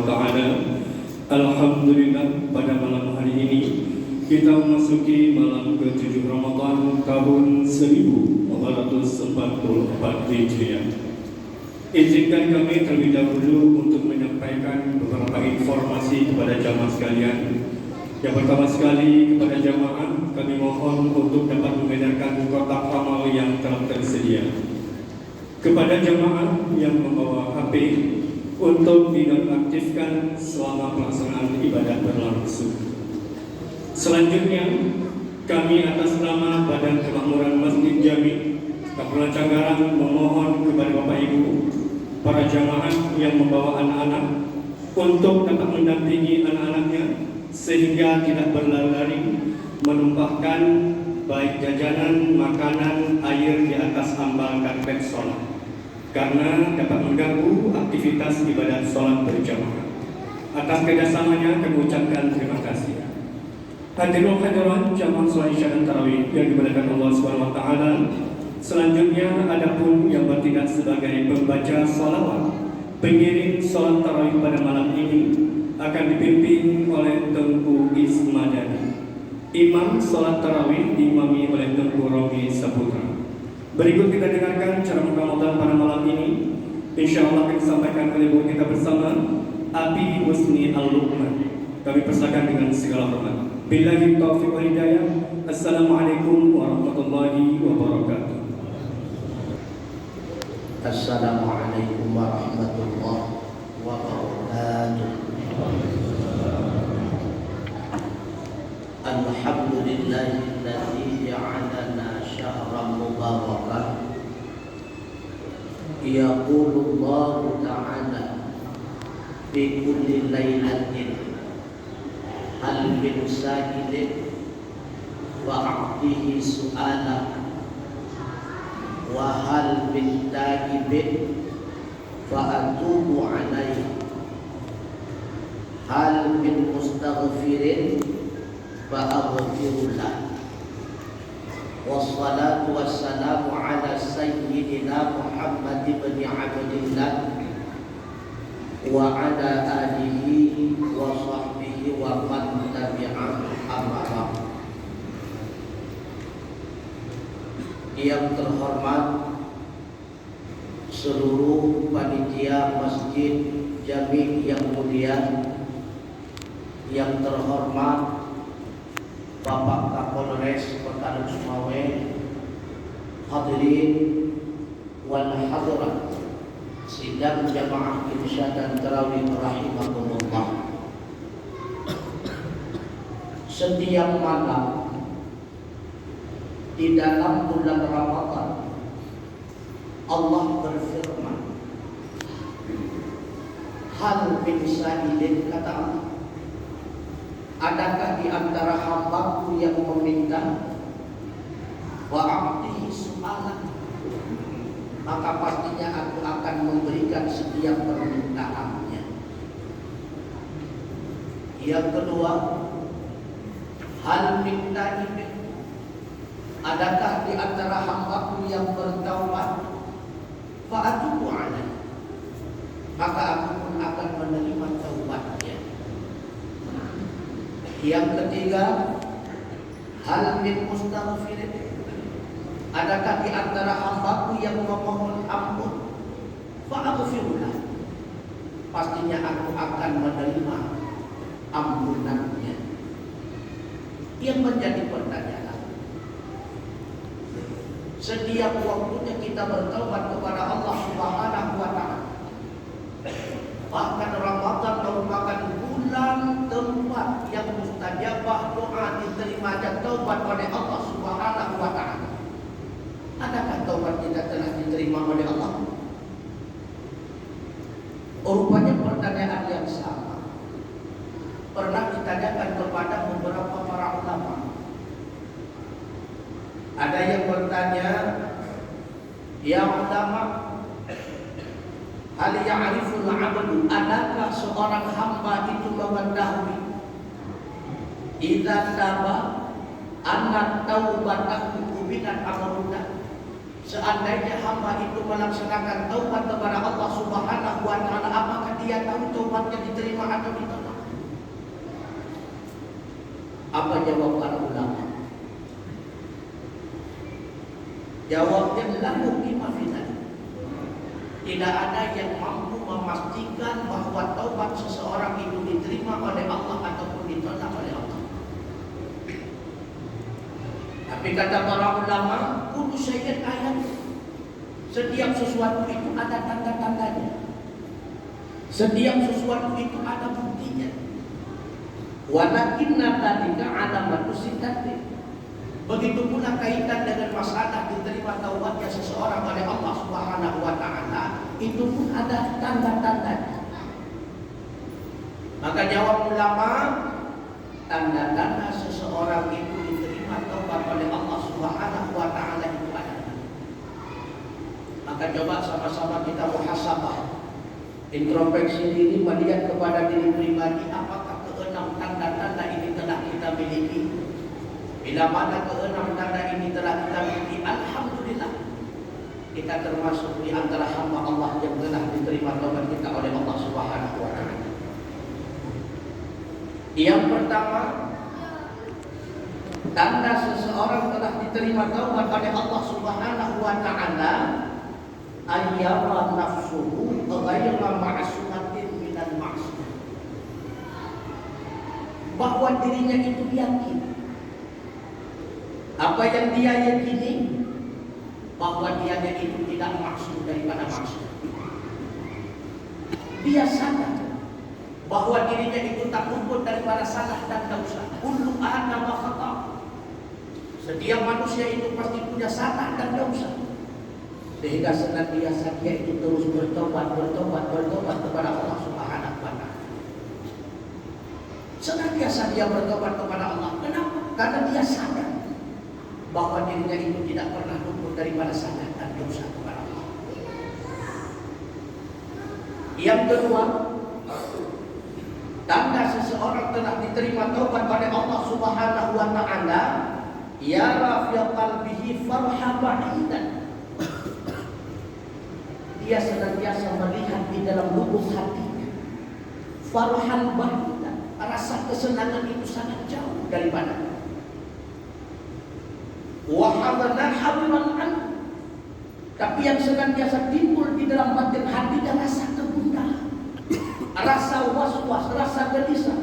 wa ta'ala. Alhamdulillah, pada malam hari ini kita memasuki malam ke-7 Ramadan tahun 1444 Hijriah. Izinkan kami terlebih dahulu untuk menyampaikan beberapa informasi kepada jamaah sekalian. Yang pertama sekali, kepada jamaah kami mohon untuk dapat mengedarkan kotak amal yang telah tersedia. Kepada jamaah yang membawa HP untuk dinonaktifkan selama pelaksanaan ibadah berlangsung. Selanjutnya, kami atas nama Badan Kemakmuran Masjid Jami Kabupaten Canggarang memohon kepada Bapak Ibu, para jamaah yang membawa anak-anak untuk dapat mendampingi anak-anaknya sehingga tidak berlari-lari menumpahkan baik jajanan, makanan, air di atas ambal karpet sholat, karena dapat mengganggu aktivitas ibadah sholat berjamaah. Atas kerjasamanya kami ucapkan terima kasih. Hadirin hadirat jamaah sholat Isya dan Tarawih yang dimuliakan Allah Subhanahu wa taala. Selanjutnya adapun yang bertindak sebagai pembaca sholawat pengiring sholat tarawih pada malam ini akan dipimpin oleh Tengku Ismadani. Imam sholat tarawih diimami oleh Tengku Romi Saputra. Berikut kita dengarkan ceramah Ramadan pada malam ini. Insya Allah akan disampaikan oleh guru kita bersama Abi Husni Al-Luqman. Kami persilakan dengan segala hormat. Billahi taufiq wal hidayah. Assalamualaikum warahmatullahi wabarakatuh. Assalamualaikum warahmatullahi wabarakatuh. Alhamdulillahilladzi ja'alana syahran mubarakan. Yaqulullahu ta'ala fi kulli lailatin hal min sa'ilin fa'atihi su'ala wa hal min ta'ibin fa'atubu alaihi hal min mustaghfirin fa'aghfirullah. Wassalatu wassalamu ala sayyidina Muhammad ibn Abdillah wa ala alihi wa sahbihi wa man tabi'ah amma ba'd. Yang terhormat seluruh panitia Masjid Jami yang mulia, yang terhormat Bapak Kapolres Kota Sumawe, hadirin wal hadirat sidang jamaah Isya dan Tarawih rahimakumullah. Setiap malam di dalam bulan Ramadan Allah berfirman, hal min sa'ilin, kata Allah, adakah di antara hambaku yang meminta, wa a'tihi su'alan, maka pastinya aku akan memberikan setiap permintaannya. Yang kedua, hal min ta'ibin, adakah di antara hambaku yang bertaubat, fa'atubu alaihi, maka aku pun akan menerima taubatnya. Yang ketiga, hal min mustaghfirin, adakah di antara hambaku yang memohon ampun, fa'aghfirullah, pastinya aku akan menerima ampunannya. Yang menjadi pertanyaan, setiap waktunya kita bertaubat kepada Allah Subhanahu wa ta'ala. Bahkan Ramadan merupakan bulan tempat yang mustajabah doa, diterima dan taubat oleh Allah Subhanahu wa ta'ala. Adakah taubat kita telah diterima oleh Allah? Rupanya pertanyaan yang sama pernah ditanyakan kepada beberapa para ulama. Ada yang bertanya, ya ulama, hal ya'riful 'abdu, adakah seorang hamba itu mengetahui idza taba anna taubatahu qubilat amruna, seandainya hamba itu melaksanakan taubat kepada Allah Subhanahu wa ta'ala, apakah dia tahu taubatnya diterima atau ditolak? Apa jawab para ulama? Jawabnya la muqima finan. Tidak ada yang mampu memastikan bahwa taubat seseorang itu diterima oleh Allah ataupun ditolak oleh Allah. Tapi kata para ulama, kullu syai'in ayat. Setiap sesuatu itu ada tanda-tandanya. Setiap sesuatu itu ada buktinya. Walakinna dzalika alamatu sidqi. Begitu pula kaitan dengan masalah diterima taubatnya seseorang oleh Allah Subhanahu wa taala, itu pun ada tanda-tandanya. Maka jawab ulama, tanda-tanda seseorang itu diterima taubat oleh Allah Subhanahu wa taala itu ada. Maka coba sama-sama kita muhasabah, introspeksi diri, melihat kepada diri pribadi, apakah keenam tanda-tanda ini telah kita miliki. Bila mana keenam tanda ini telah kita miliki, alhamdulillah, kita termasuk di antara hamba Allah yang telah diterima taubat kita oleh Allah Subhanahu wa taala. Yang pertama, tanda seseorang telah diterima taubat oleh Allah Subhanahu wa taala, ayyara nafsuhu ghayra ma'sumatin minal ma'siyah. Bahwa dirinya itu yakin, apa yang dia yakini, bahwa dianya itu tidak maksud daripada maksud. Dia sadar bahwa dirinya itu tak luput daripada salah dan dosa. Kullu adam khata. Setiap manusia itu pasti punya salah dan dosa. Sehingga senantiasa dia itu terus bertobat kepada Allah Subhanahu wa taala. Senantiasa dia bertobat kepada Allah. Kenapa? Karena dia sadar bahwa dirinya itu tidak pernah luput daripada salah dan dosa kepada Allah. Yang kedua, tanda seseorang telah diterima taubat oleh Allah Subhanahu wa taala, yara fi qalbihi farha ba'idan. Dia senantiasa melihat di dalam lubuk hatinya farhan ba'idan, rasa kesenangan itu sangat jauh daripada wahadana habiban an. Tapi yang senantiasa timbul di dalam batin hatinya rasa kegundahan, rasa was-was, rasa gelisah.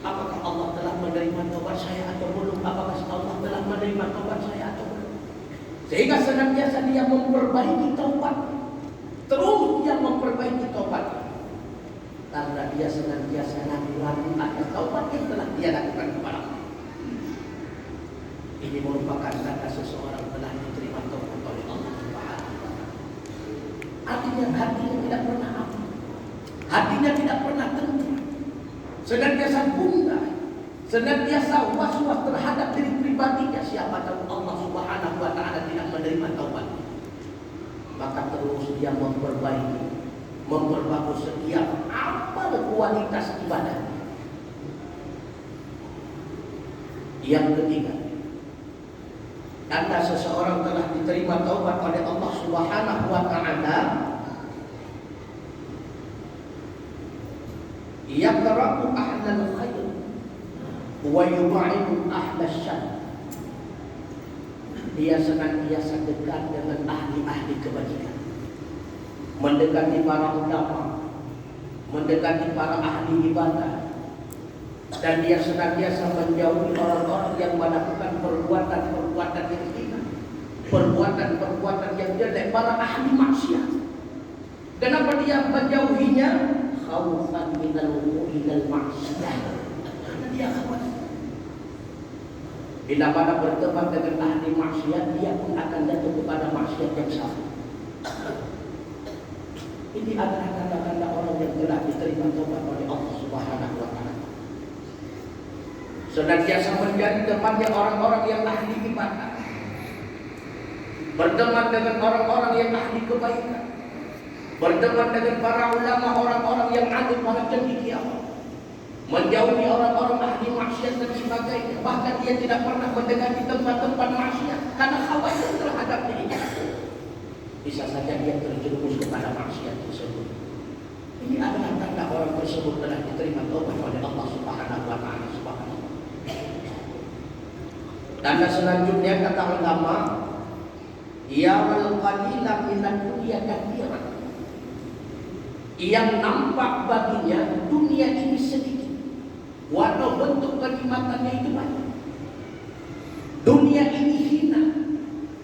Apakah Allah telah menerima taubat saya atau belum? Apakah Allah telah menerima taubat saya atau belum? Sehingga senantiasa dia memperbaiki taubat, terus dia memperbaiki taubat, karena dia senantiasa ragu-ragu atas taubat yang telah dia lakukan kepada Allah. Ini merupakan tanda seseorang telah diterima taubat oleh Allah Subhanahu wa taala. Artinya hatinya tidak pernah aman, hatinya tidak pernah tenang, senantiasa gundah, senantiasa was-was terhadap diri pribadinya. Siapa tahu Allah Subhanahu wa taala tidak menerima taubat, maka terus dia memperbagus setiap amal kualitas ibadah. Yang ketiga, tanda seseorang telah diterima taubat oleh Allah Subhanahu wa taala, yaqrabu ahlal khair wa yub'idu ahlal syarr. Dia senantiasa dekat dengan ahli-ahli kebajikan, mendekati para ulama, mendekati para ahli ibadah, dan dia senantiasa menjauhi orang-orang yang melakukan perbuatan-perbuatan yang hina, perbuatan-perbuatan yang jelek, para ahli maksiat. Kenapa dia menjauhinya? Khaufan minal wuqu'i ilal maksiat. Karena dia khawatir bila mana berteman dengan ahli maksiat, dia pun akan jatuh kepada maksiat yang sama. Ini adalah tanda-tanda orang yang telah diterima taubat oleh Allah Subhanahu wa taala. Senantiasa menjadi temannya orang-orang yang ahli ibadah, berteman dengan orang-orang yang ahli kebaikan, berteman dengan para ulama, orang-orang yang alim, para cendekia, menjauhi orang-orang ahli maksiat dan sebagainya. Bahkan dia tidak pernah mendekati tempat-tempat maksiat karena khawatir terhadap dirinya. Bisa saja dia terjerumus kepada maksiat tersebut. Ini adalah tanda orang tersebut telah diterima taubat oleh Allah Subhanahu wa taala. Subhanallah. Tanda selanjutnya kata ulama, ya'mal qalila minad dunya kathiran. Yang nampak baginya dunia ini sedikit, walau bentuk kenikmatannya itu banyak. Dunia ini hina,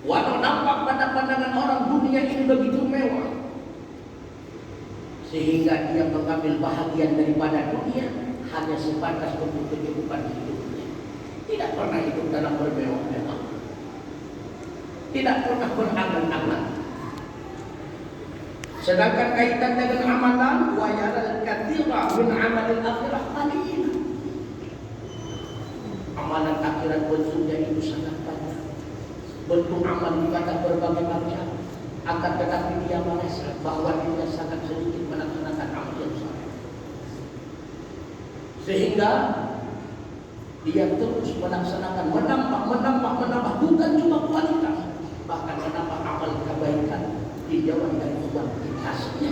walau nampak pada pandangan orang dunia ini begitu mewah, sehingga dia mengambil bahagian daripada dunia hanya sebatas untuk kecukupan hidupnya. Tidak pernah hidup dalam bermewah-mewah, tidak pernah berangan-angan. Sedangkan kaitan dengan amalan, wa yaral katsira min amalil akhirah qalil. Amalan akhirat bentuknya itu sangat banyak. Bentuk amal ibadah berbagai macam. Akan tetapi dia merasa bahwa dia sangat sedikit melaksanakan amal yang saleh. Sehingga dia terus melaksanakan, menambah, bukan cuma kualitas, bahkan menambah amal kebaikan di jauh dari kuantitasnya.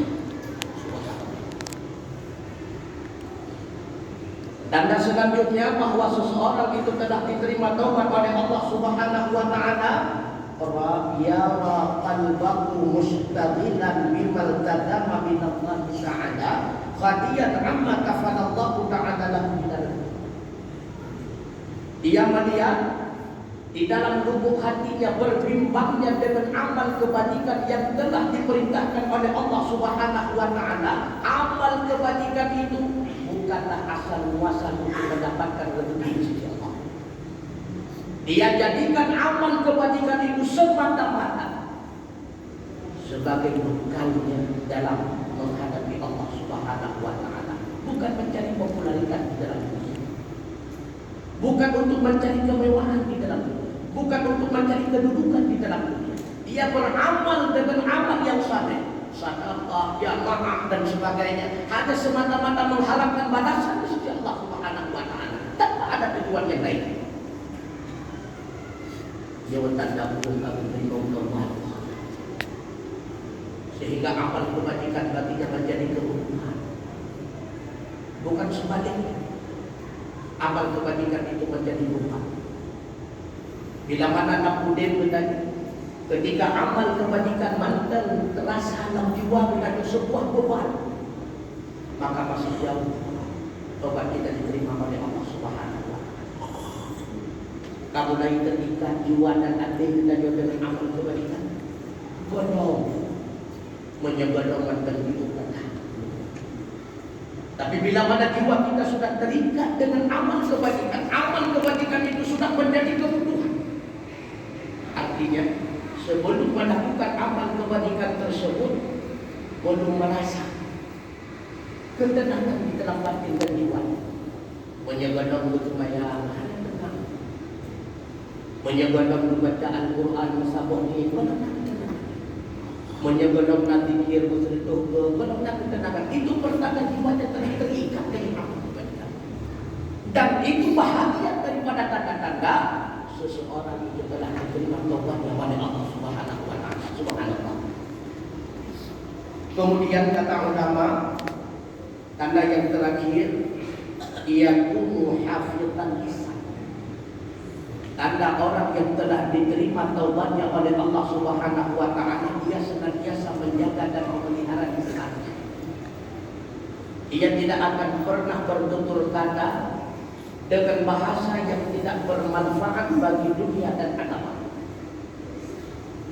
Tanda selanjutnya bahwa seseorang itu telah diterima taubat oleh Allah Subhanahu wa taala, yara qalbahu mushtaghilan bimal tadama min Allah ta'ala khadiyan amma kafalallahu ta'ala lahu minal. Dia melihat di dalam lubuk hatinya berbimbangnya dengan amal kebajikan yang telah diperintahkan oleh Allah Subhanahu wa taala. Amal kebajikan itu bukanlah asal muasal untuk mendapatkan rezeki di sisi Allah. Dia jadikan amal kebajikan itu semata-mata sebagai bekalnya dalam menghadapi Allah Subhanahu wa taala, bukan mencari popularitas di dalam dunia, bukan untuk mencari kemewahan di dalam dunia, bukan untuk mencari kedudukan di dalam dunia. Dia beramal dengan amal yang saleh, sedekah, jamaah dan sebagainya, hanya semata-mata mengharapkan balasan di sisi Allah Subhanahu wa taala, tanpa ada tujuan yang lain. Dia bertanda Allah, sehingga amal kebajikan baginya menjadi kebutuhan, bukan sebaliknya. Amal kebajikan itu menjadi beban. Bila mana Nabuddin tadi, ketika amal kebajikan mantan terasa dalam jiwa menjadi sebuah beban, maka masih jauh tobat kita diterima oleh Allah Subhanahu wa taala. Kamu lagi terikat jiwa dan hati kita dengan amal kebajikan, bolong menyebelong mantan hidup kita. Tapi bila mana jiwa kita sudah terikat dengan amal kebajikan itu sudah menjadi kebutuhan. Artinya, sebelum melakukan amal kebajikan tersebut, belum merasa ketenangan di dalam batin dan jiwa. Menyebelong bersemayam, hanya tenang. Menyebelong membaca Al-Quran, musabah ini, belum tenang. Menyebelong nanti kir berseduh ke, belum ketenangan. Itu pertanda jiwanya telah terikat dengan amal kebajikan. Dan itu bahagian daripada tanda-tanda seseorang itu telah diterima taubatnya oleh Allah Subhanahu wa taala. Subhanallah. Kemudian kata ulama, tanda yang terakhir, yakunu hafizan lisan. Tanda orang yang telah diterima taubatnya oleh Allah Subhanahu wa taala, dia senantiasa menjaga dan memelihara lisannya. Ia tidak akan pernah bertutur kata dengan bahasa yang tidak bermanfaat bagi dunia dan agama.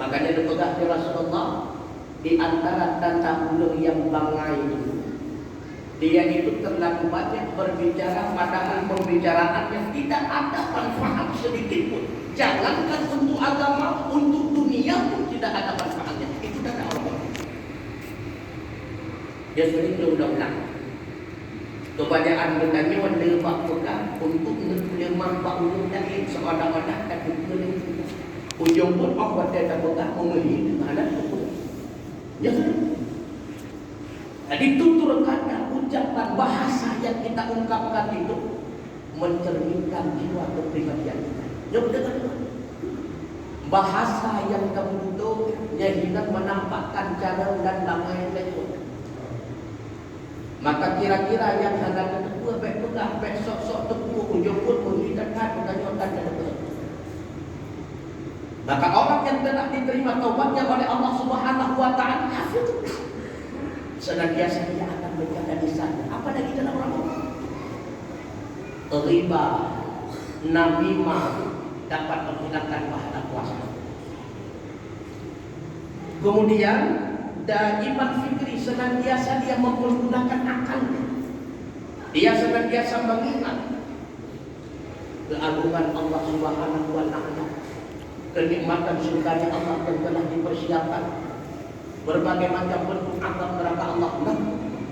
Makanya dipegang oleh Rasulullah, di antara tanda ulur yang bangai itu, dia itu terlalu banyak berbicara, padahal pembicaraan yang tidak ada manfaat sedikit pun. Jangankan untuk agama, untuk dunia pun tidak ada manfaatnya. Itu tanda orang. Dia sering berulang-ulang. Kebanyakan bertanya wanda pak pegang untuk lemah pak ulung tadi seolah-olah tak boleh. Ujung pun Allah tidak pegang mengelih mana tu. Ya kan? Jadi tutur kata, ucapan, bahasa yang kita ungkapkan itu mencerminkan jiwa kepribadian kita. Jom dengar. Bahasa yang kamu itu yang hendak menampakkan cara dan nama yang lain. Maka kira-kira yang hendak kedua baik pegah, baik sok-sok tepuk, ujung pun hidupkan menanyakan dan betul. Maka orang yang telah diterima taubatnya oleh Allah Subhanahu wa taala kafir. Senantiasa dia akan menjaga lisannya. Apa lagi dalam Ramadan? Riba, namimah dapat menghilangkan pahala puasa. Kemudian Iman fikri, senantiasa dia mempergunakan akalnya. Dia senantiasa mengingat keagungan Allah Subhanahu wa taala, kenikmatan surga Allah yang telah dipersiapkan, berbagai macam bentuk azab neraka Allah.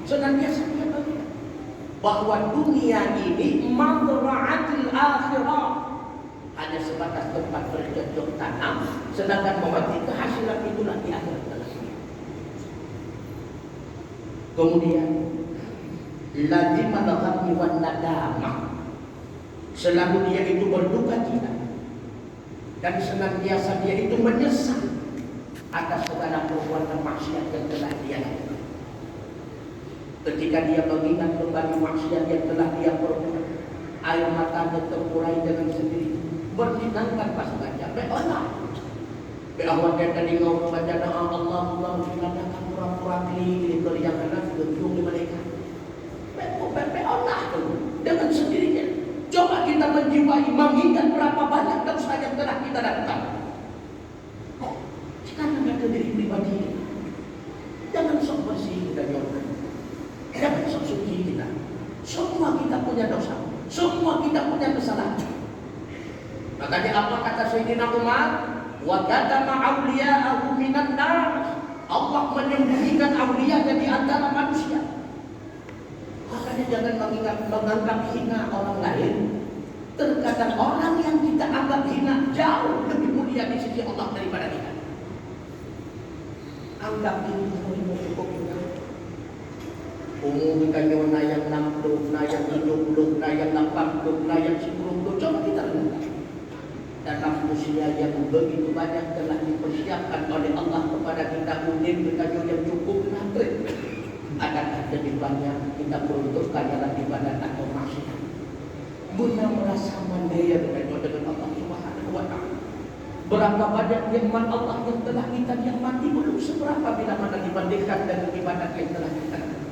Senantiasa dia mengingat bahwa dunia ini mazra'atul akhirah, hanya sebatas tempat bercocok tanam, sedangkan memetik kehasilan itulah di akhirat. Kemudian lazimul ghammi wan nadamah, selalu dia itu berduka cita dan senantiasa dia itu menyesal atas segala perbuatan maksiat yang telah dia lakukan. Ketika dia mengingat kembali maksiat yang telah dia perbuat, air matanya terkurai dengan sendiri, berdinangkan pas baca Allah. Bahwa dia tadi ngomong baca doa Allah filadakan pura-pura klik yang anak gedung di mereka. Allah dengan sendirinya. Coba kita menjiwai, mengingat berapa banyak dosa yang telah kita lakukan. Sekarang ada diri pribadi. Jangan sok bersih kita jauhkan. Jangan sok suci kita. Semua kita punya dosa. Semua kita punya kesalahan. Makanya apa kata Sayyidina Umar? Wa katama awliya'ahu minan nas. Allah menyembunyikan awliya'nya di antara manusia. Makanya jangan menganggap hina orang lain. Terkadang orang yang kita anggap hina jauh lebih mulia di sisi Allah daripada kita. Anggap ini cukup hina. Umum kanyo nayang 60, nayang 70, nayang 80, nayang 10. Coba kita renungkan. Dalam usia yang begitu banyak telah dipersiapkan oleh Allah kepada kita unik dengan yang cukup nanti. Adakah lebih banyak kita peruntukkan dalam ibadat atau maksiat guna merasa mandiri dengan Allah Subhanahu wa taala? Berapa banyak nikmat Allah yang telah kita nikmati, belum seberapa bila mana dibandingkan dengan ibadat yang telah kita lakukan.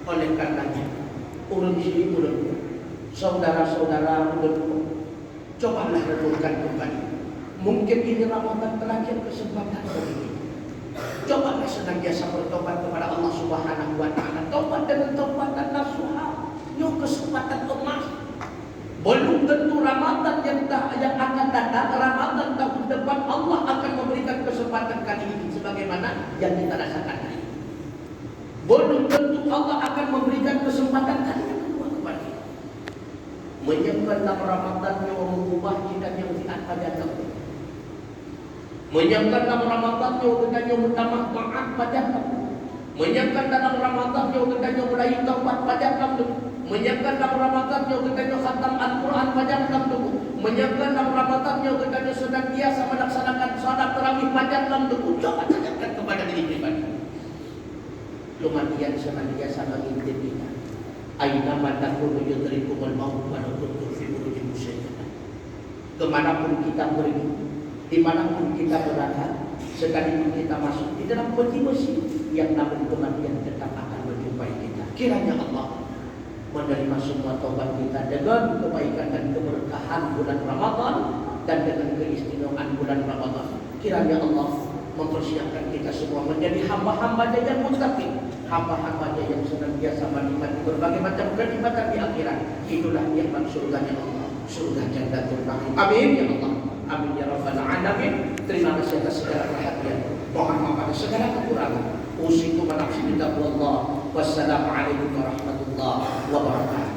Oleh karenanya, ulun saudara-saudara ulun, cobalah renungkan kembali. Mungkin ini Ramadan terakhir kesempatan bagi kita. Cobalah senantiasa bertobat kepada Allah Subhanahu wa taala. Tobat dengan taubatan nasuha, yuk kesempatan emas. Belum tentu Ramadan yang akan datang, Ramadan tahun depan Allah akan memberikan kesempatan kali ini sebagaimana yang kita rasakan hari ini. Belum tentu Allah akan memberikan kesempatan kali yang kedua kepada kita. Menyebabkan dalam Ramadan yang mengubah kita yang tidak pada kita. Menyiapkan dalam Ramadan yang dengan bertambah taat pada kamu. Menyiapkan dalam Ramadan yang dengan mulai taubat pada kamu. Menyiapkan dalam Ramadan yang dengan khatam Al-Quran pada kamu. Menyiapkan dalam Ramadan yang dengan senantiasa melaksanakan salat tarawih pada kamu. Coba tanyakan kepada diri pribadi. Lumayan senantiasa mengintip kita. Aina matakun yudrikumul maut wa nututu fi burujin musyaitan. Kemanapun kita pergi, dimanapun kita berada, sekalipun kita masuk di dalam peti besi, yang namun kematian tetap akan menjumpai kita. Kiranya Allah menerima semua taubat kita dengan kebaikan dan keberkahan bulan Ramadan dan dengan keistimewaan bulan Ramadan. Kiranya Allah mempersiapkan kita semua menjadi hamba-hambanya yang muttaqin, hamba-hambanya yang senantiasa menikmati berbagai macam kenikmatan di akhirat. Itulah nikmat surganya Allah, surga Jannatul Na'im. Amin ya Allah. Amin ya Rabbal Alamin. Terima kasih atas segala perhatian. Mohon maaf atas segala kekurangan. Usikum ala nafsi bittaqwallah. Wassalamualaikum warahmatullahi wabarakatuh.